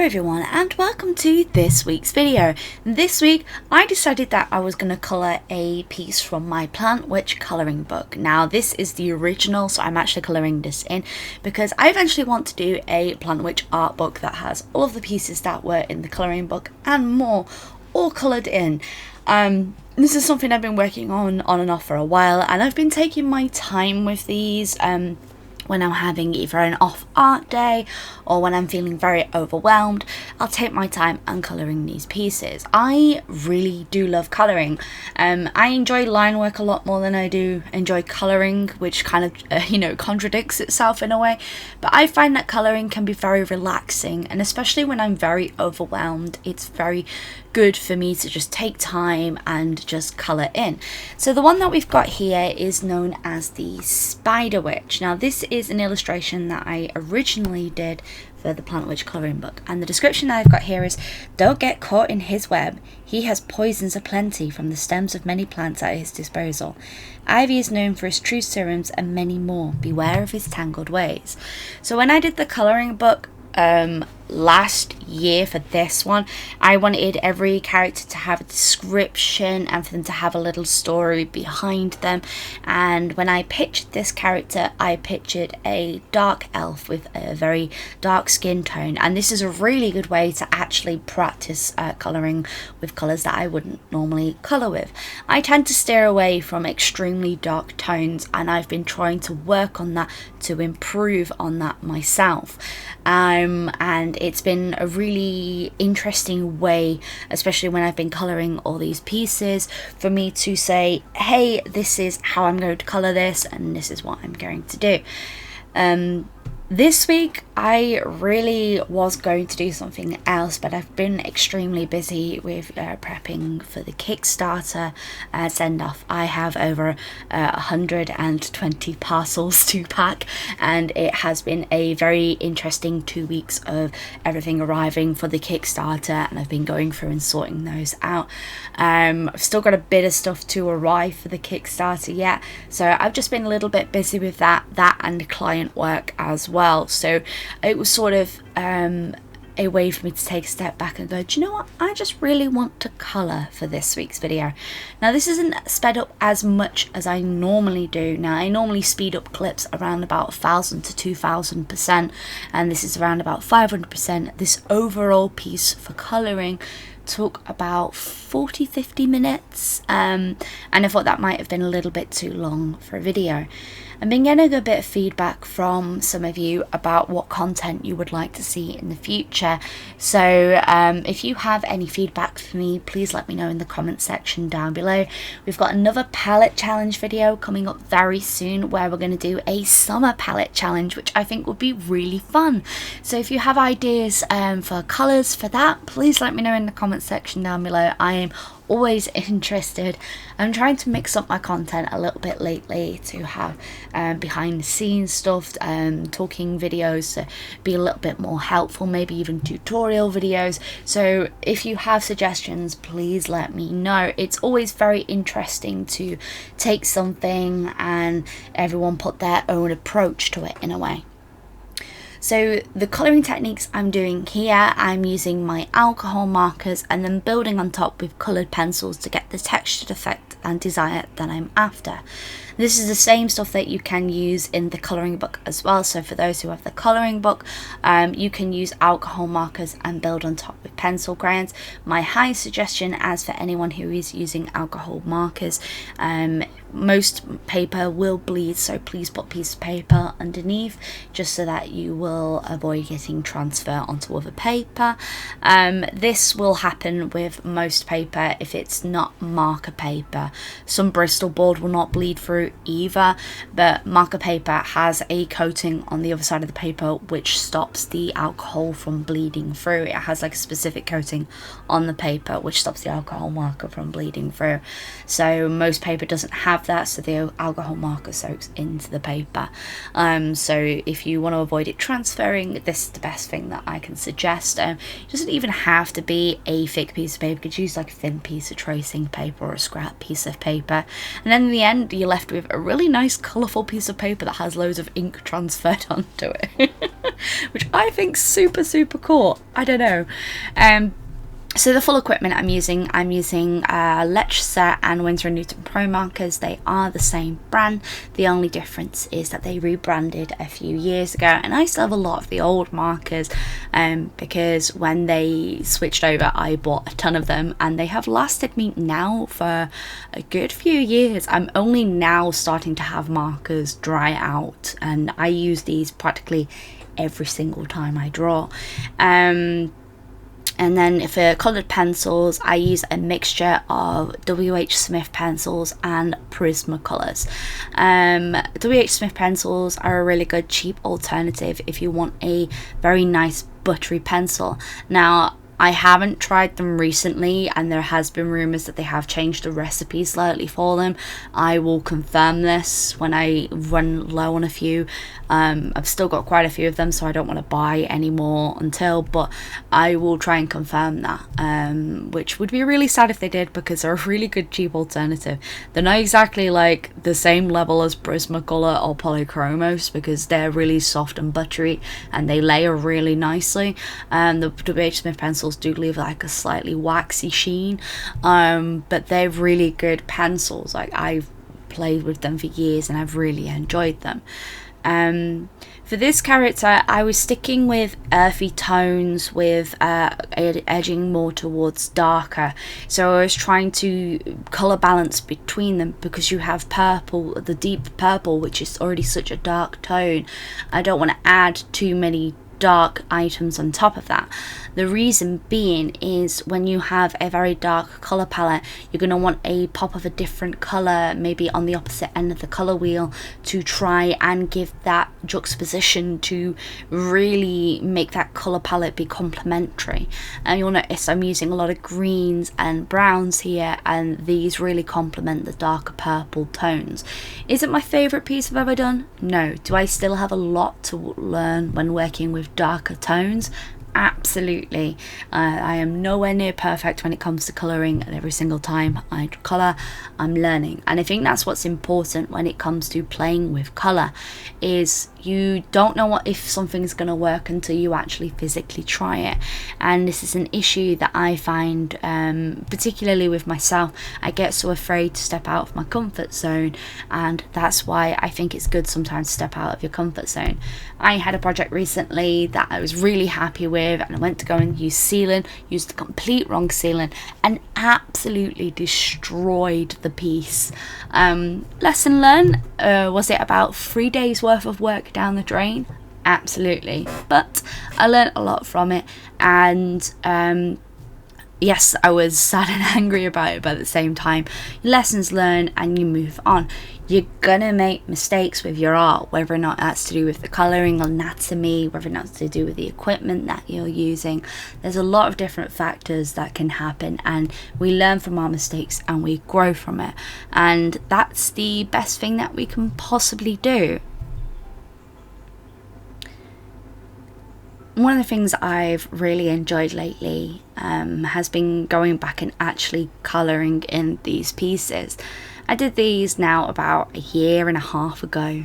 everyone and welcome to this week's video. This week I decided that I was going to colour a piece from my Plant Witch colouring book. Now this is the original, so I'm actually colouring this in because I eventually want to do a Plant Witch art book that has all of the pieces that were in the colouring book and more, all coloured in. This is something I've been working on and off for a while, and I've been taking my time with these when I'm having either an off art day or when I'm feeling very overwhelmed. I'll take my time and colouring these pieces. I really do love colouring. I enjoy line work a lot more than I do enjoy colouring, which kind of contradicts itself in a way, but I find that colouring can be very relaxing, and especially when I'm very overwhelmed, it's very good for me to just take time and just colour in. So the one that we've got here is known as the Spider Witch. Now this is an illustration that I originally did for the Plant Witch colouring book, and the description that I've got here is: "Don't get caught in his web. He has poisons aplenty from the stems of many plants at his disposal. Ivy is known for his true serums and many more. Beware of his tangled ways." So when I did the colouring book last year for this one, I wanted every character to have a description and for them to have a little story behind them. And when I pictured this character, I pictured a dark elf with a very dark skin tone, and this is a really good way to actually practice colouring with colours that I wouldn't normally colour with. I tend to steer away from extremely dark tones, and I've been trying to work on that to improve on that myself. And it's been a really interesting way, especially when I've been colouring all these pieces, for me to say, hey, this is how I'm going to colour this and this is what I'm going to do. This week I really was going to do something else, but I've been extremely busy with prepping for the Kickstarter send off. I have over 120 parcels to pack, and it has been a very interesting 2 weeks of everything arriving for the Kickstarter, and I've been going through and sorting those out. I've still got a bit of stuff to arrive for the Kickstarter yet, so I've just been a little bit busy with that and client work as well. So it was sort of a way for me to take a step back and go, do you know what, I just really want to colour for this week's video. Now this isn't sped up as much as I normally do. Now I normally speed up clips around about 1000 to 2000%, and this is around about 500%. This overall piece for colouring took about 40-50 minutes, and I thought that might have been a little bit too long for a video. I've been getting a bit of feedback from some of you about what content you would like to see in the future, so if you have any feedback for me, please let me know in the comment section down below. We've got another palette challenge video coming up very soon where we're going to do a summer palette challenge, which I think would be really fun. So if you have ideas for colours for that, please let me know in the comment section down below. I am always interested. I'm trying to mix up my content a little bit lately to have behind the scenes stuff, talking videos to be a little bit more helpful, maybe even tutorial videos. So if you have suggestions, please let me know. It's always very interesting to take something and everyone put their own approach to it in a way. So the colouring techniques I'm doing here, I'm using my alcohol markers and then building on top with coloured pencils to get the textured effect and design that I'm after. This is the same stuff that you can use in the colouring book as well. So for those who have the colouring book, you can use alcohol markers and build on top with pencil crayons. My high suggestion, as for anyone who is using alcohol markers, most paper will bleed, so please put a piece of paper underneath just so that you will avoid getting transfer onto other paper. This will happen with most paper if it's not marker paper. Some Bristol board will not bleed through either, but marker paper has a coating on the other side of the paper which stops the alcohol from bleeding through. It has like a specific coating on the paper which stops the alcohol marker from bleeding through. So most paper doesn't have that, so the alcohol marker soaks into the paper. So if you want to avoid it transferring, this is the best thing that I can suggest. It doesn't even have to be a thick piece of paper. You could use like a thin piece of tracing paper or a scrap piece of paper, and then in the end you're left with a really nice colourful piece of paper that has loads of ink transferred onto it. which I think super cool. I don't know. So the full equipment I'm using Leicester and Winsor & Newton Promarkers. They are the same brand. The only difference is that they rebranded a few years ago, and I still have a lot of the old markers because when they switched over I bought a ton of them, and they have lasted me now for a good few years. I'm only now starting to have markers dry out, and I use these practically every single time I draw. And then for coloured pencils, I use a mixture of WHSmith Pencils and Prismacolors. WHSmith Pencils are a really good cheap alternative if you want a very nice buttery pencil. Now, I haven't tried them recently, and there has been rumours that they have changed the recipe slightly for them. I will confirm this when I run low on a few. I've still got quite a few of them, so I don't want to buy any more until, but I will try and confirm that, which would be really sad if they did, because they're a really good cheap alternative. They're not exactly like the same level as Prismacolor or Polychromos, because they're really soft and buttery and they layer really nicely. The WHSmith pencils do leave like a slightly waxy sheen, but they're really good pencils. Like, I've played with them for years and I've really enjoyed them. For this character, I was sticking with earthy tones with edging more towards darker. So I was trying to colour balance between them, because you have purple, the deep purple, which is already such a dark tone. I don't want to add too many dark items on top of that. The reason being is when you have a very dark colour palette, you're going to want a pop of a different colour, maybe on the opposite end of the colour wheel, to try and give that juxtaposition to really make that colour palette be complementary. And you'll notice I'm using a lot of greens and browns here, and these really complement the darker purple tones. Is it my favourite piece I've ever done? No. Do I still have a lot to learn when working with darker tones? Absolutely. I am nowhere near perfect when it comes to colouring, and every single time I colour I'm learning. And I think that's what's important when it comes to playing with colour, is you don't know if something's going to work until you actually physically try it. And this is an issue that I find, particularly with myself. I get so afraid to step out of my comfort zone, and that's why I think it's good sometimes to step out of your comfort zone. I had a project recently that I was really happy with, and I went to go and use sealant, used the complete wrong sealant, and absolutely destroyed the piece. Lesson learned, was it about 3 days worth of work down the drain? Absolutely, but I learned a lot from it, and yes, I was sad and angry about it, but at the same time, lessons learned and you move on. You're gonna make mistakes with your art, whether or not that's to do with the colouring, anatomy, whether or not it's to do with the equipment that you're using. There's a lot of different factors that can happen, and we learn from our mistakes and we grow from it. And that's the best thing that we can possibly do. One of the things I've really enjoyed lately has been going back and actually colouring in these pieces. I did these now about 1.5 years ago,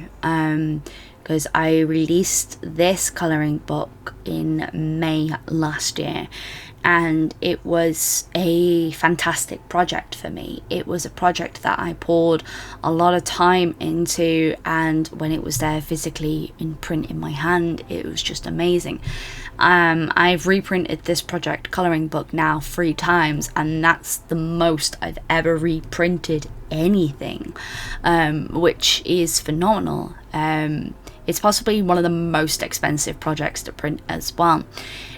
because I released this colouring book in May last year, and it was a fantastic project for me. It was a project that I poured a lot of time into, and when it was there physically in print in my hand, it was just amazing. I've reprinted this project colouring book now 3 times, and that's the most I've ever reprinted anything, which is phenomenal. It's possibly one of the most expensive projects to print as well.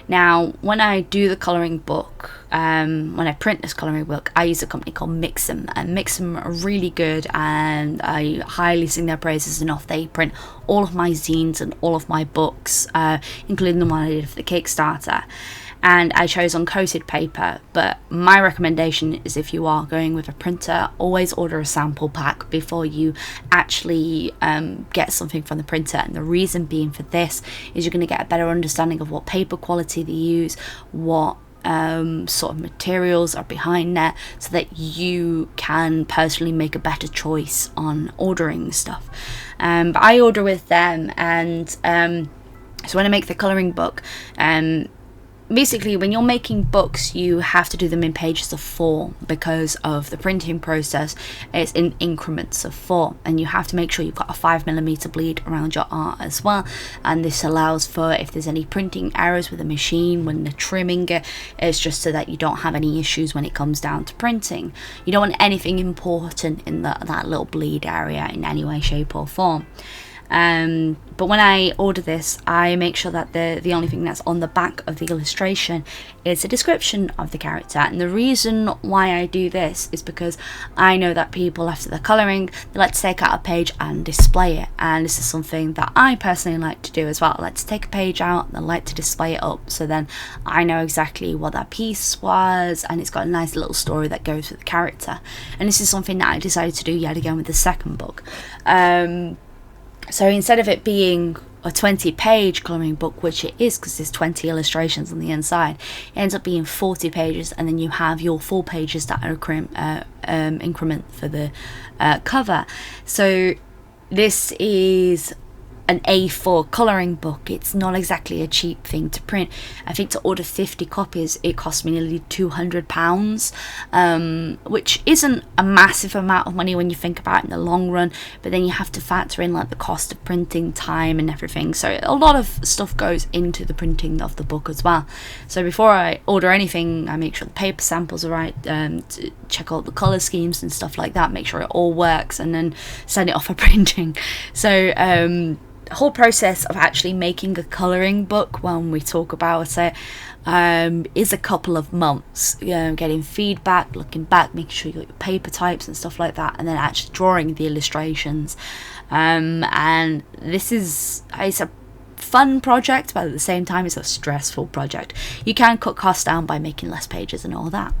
Now, when I do the colouring book, when I print this colouring book, I use a company called Mix'em, and Mix'em are really good, and I highly sing their praises enough. They print all of my zines and all of my books, including the one I did for the Kickstarter. And I chose uncoated paper, but my recommendation is, if you are going with a printer, always order a sample pack before you actually get something from the printer. And the reason being for this is you're going to get a better understanding of what paper quality they use, what sort of materials are behind there, so that you can personally make a better choice on ordering stuff. But I order with them, and So when I make the colouring book, basically when you're making books you have to do them in pages of 4 because of the printing process. It's in increments of 4, and you have to make sure you've got a 5mm bleed around your art as well, and this allows for if there's any printing errors with the machine when they're trimming it. It's just so that you don't have any issues when it comes down to printing. You don't want anything important in that little bleed area in any way, shape or form. But when I order this, I make sure that the only thing that's on the back of the illustration is a description of the character. And the reason why I do this is because I know that people, after the colouring, they like to take out a page and display it. And this is something that I personally like to do as well. I like to take a page out and I like to display it up, so then I know exactly what that piece was, and it's got a nice little story that goes with the character. And this is something that I decided to do yet again with the second book. So instead of it being a 20-page colouring book, which it is because there's 20 illustrations on the inside, it ends up being 40 pages, and then you have your 4 pages that are increment for the cover. So this is an A4 colouring book. It's not exactly a cheap thing to print. I think to order 50 copies it cost me nearly £200, which isn't a massive amount of money when you think about it in the long run, but then you have to factor in like the cost of printing, time and everything. So a lot of stuff goes into the printing of the book as well. So before I order anything, I make sure the paper samples are right, to check out the colour schemes and stuff like that, make sure it all works, and then send it off for printing. So the whole process of actually making a colouring book, when we talk about it, is a couple of months. Getting feedback, looking back, making sure you got your paper types and stuff like that, and then actually drawing the illustrations. And this is, it's a fun project, but at the same time it's a stressful project. You can cut costs down by making less pages and all that.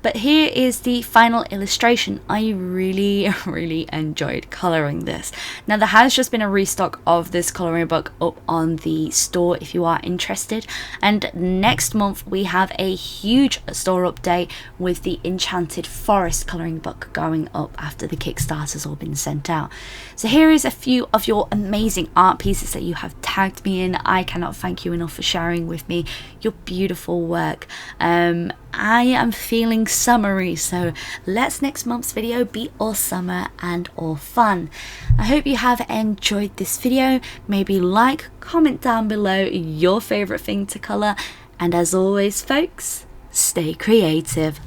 But here is the final illustration. I really enjoyed colouring this. Now there has just been a restock of this colouring book up on the store if you are interested. And next month we have a huge store update with the Enchanted Forest colouring book going up after the Kickstarter's all been sent out. So here is a few of your amazing art pieces that you have tagged me in. I cannot thank you enough for sharing with me your beautiful work. I am feeling summery, so let's next month's video be all summer and all fun. I hope you have enjoyed this video. Maybe like, comment down below your favourite thing to colour, and as always folks, stay creative.